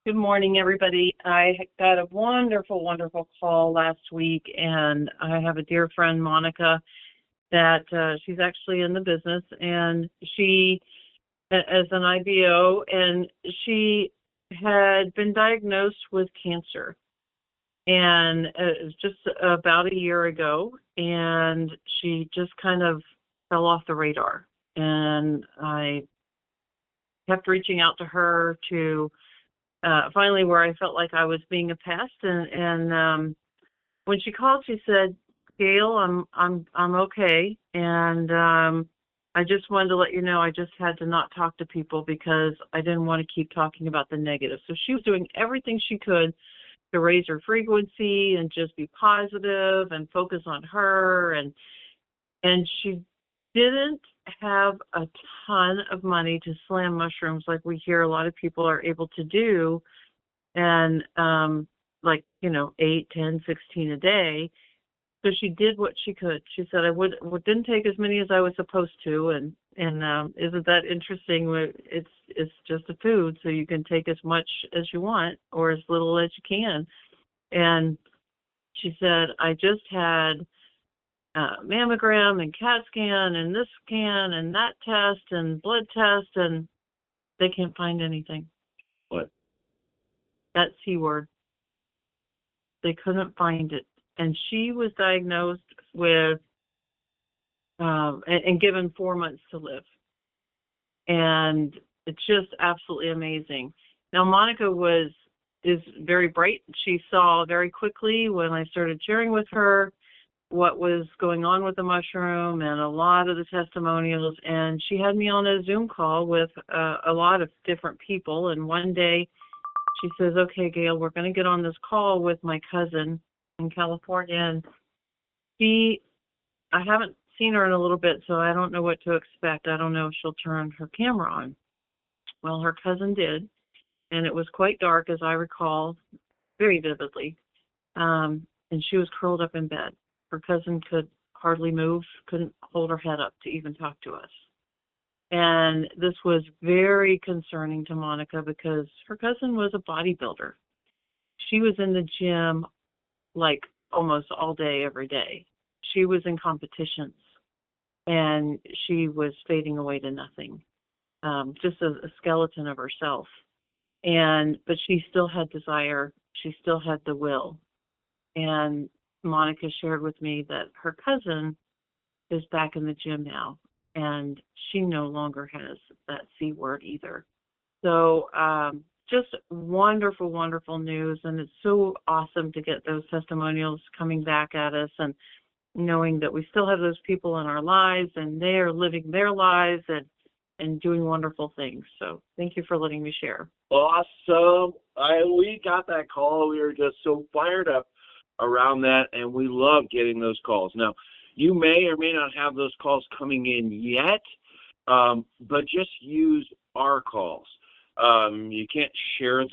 Good morning, everybody. I got a wonderful, wonderful call last week, and I have a dear friend, Monica, that she's actually in the business, and she, as an IBO, and she had been diagnosed with cancer, and it was just about a year ago, and she just kind of fell off the radar, and I kept reaching out to her to finally where I felt like I was being a pest, and when she called, she said, "Gail, I'm okay, and I just wanted to let you know I just had to not talk to people because I didn't want to keep talking about the negative." So she was doing everything she could to raise her frequency and just be positive and focus on her, and she didn't have a ton of money to slam mushrooms like we hear a lot of people are able to do, and like 8, 10, 16 a day. So she did what she could. She said, I didn't take as many as I was supposed to, and isn't that interesting? It's just a food, so you can take as much as you want or as little as you can. And she said, I just had mammogram and CAT scan and this scan and that test and blood test, and they can't find anything. What? That C word. They couldn't find it. And she was diagnosed with and given 4 months to live. And it's just absolutely amazing. Now, Monica is very bright. She saw very quickly when I started sharing with her what was going on with the mushroom and a lot of the testimonials. And she had me on a Zoom call with a lot of different people. And one day she says, "Okay, Gail, we're going to get on this call with my cousin in California." And I haven't seen her in a little bit, so I don't know what to expect. I don't know if she'll turn her camera on. Well, her cousin did, and it was quite dark, as I recall, very vividly. And she was curled up in bed. Her cousin could hardly move, couldn't hold her head up to even talk to us. And this was very concerning to Monica because her cousin was a bodybuilder. She was in the gym like almost all day, every day. She was in competitions, and she was fading away to nothing, just a skeleton of herself. But she still had desire. She still had the will. And Monica shared with me that her cousin is back in the gym now, and she no longer has that C word either. So just wonderful, wonderful news, and it's so awesome to get those testimonials coming back at us and knowing that we still have those people in our lives, and they are living their lives and doing wonderful things. So thank you for letting me share. Awesome. We got that call. We were just so fired up around that, and we love getting those calls. Now, you may or may not have those calls coming in yet, but just use our calls. You can't share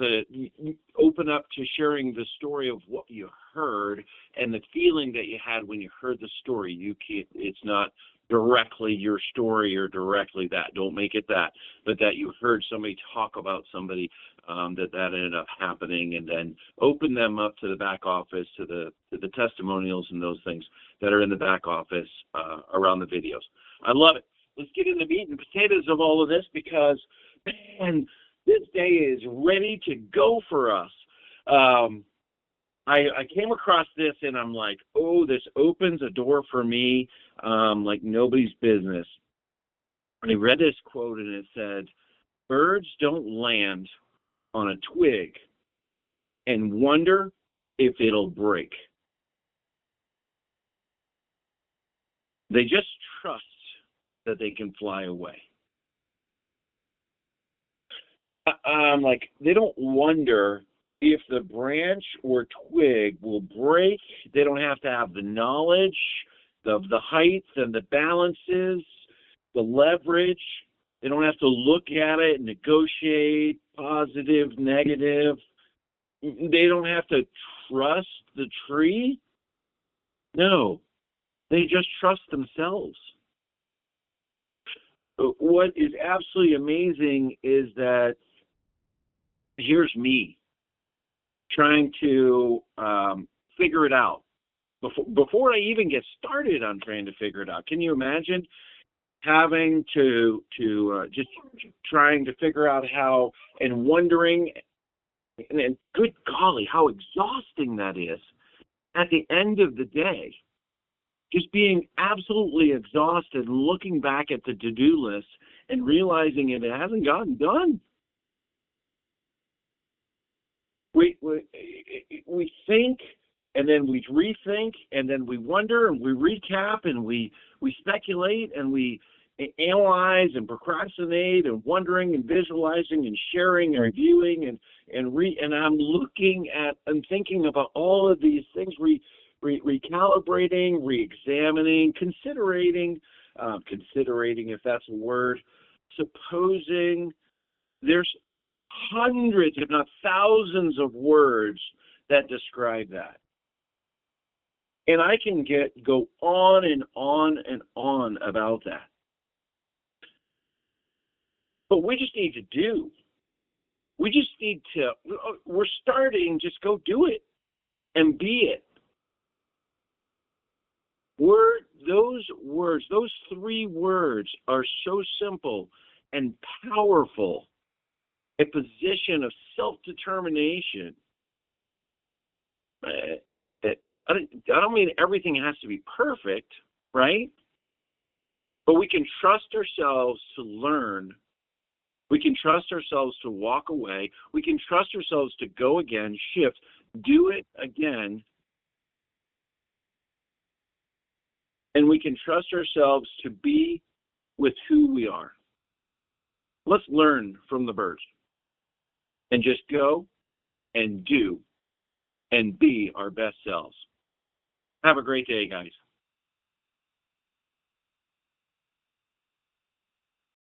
open up to sharing the story of what you heard and the feeling that you had when you heard the story. It's not directly your story or directly that. Don't make it that, but that you heard somebody talk about somebody that ended up happening, and then open them up to the back office, to the testimonials and those things that are in the back office around the videos. I love it. Let's get into the meat and potatoes of all of this, because, man, this day is ready to go for us. I came across this, and I'm like, oh, this opens a door for me like nobody's business. I read this quote, and it said, "Birds don't land on a twig and wonder if it'll break. They just trust that they can fly away." Like, they don't wonder if the branch or twig will break. They don't have to have the knowledge of the heights and the balances, the leverage. They don't have to look at it and negotiate positive, negative. They don't have to trust the tree. No, they just trust themselves. What is absolutely amazing is that here's me. trying to figure it out. Before I even get started on trying to figure it out, can you imagine having to just trying to figure out how, and wondering, and good golly, how exhausting that is at the end of the day. Just being absolutely exhausted, looking back at the to-do list and realizing it hasn't gotten done. We think, and then we rethink, and then we wonder, and we recap, and we speculate, and we analyze and procrastinate, and wondering and visualizing and sharing and reviewing, and I'm looking at and thinking about all of these things, recalibrating, re-examining, considering, if that's a word, supposing. There's hundreds, if not thousands, of words that describe that. And I can go on and on and on about that. But we just need to do. We just need to, we're starting, just go do it and be it. Those three words are so simple and powerful. A position of self-determination. I don't mean everything has to be perfect, right? But we can trust ourselves to learn. We can trust ourselves to walk away. We can trust ourselves to go again, shift, do it again. And we can trust ourselves to be with who we are. Let's learn from the birds and just go and do and be our best selves. Have a great day, guys.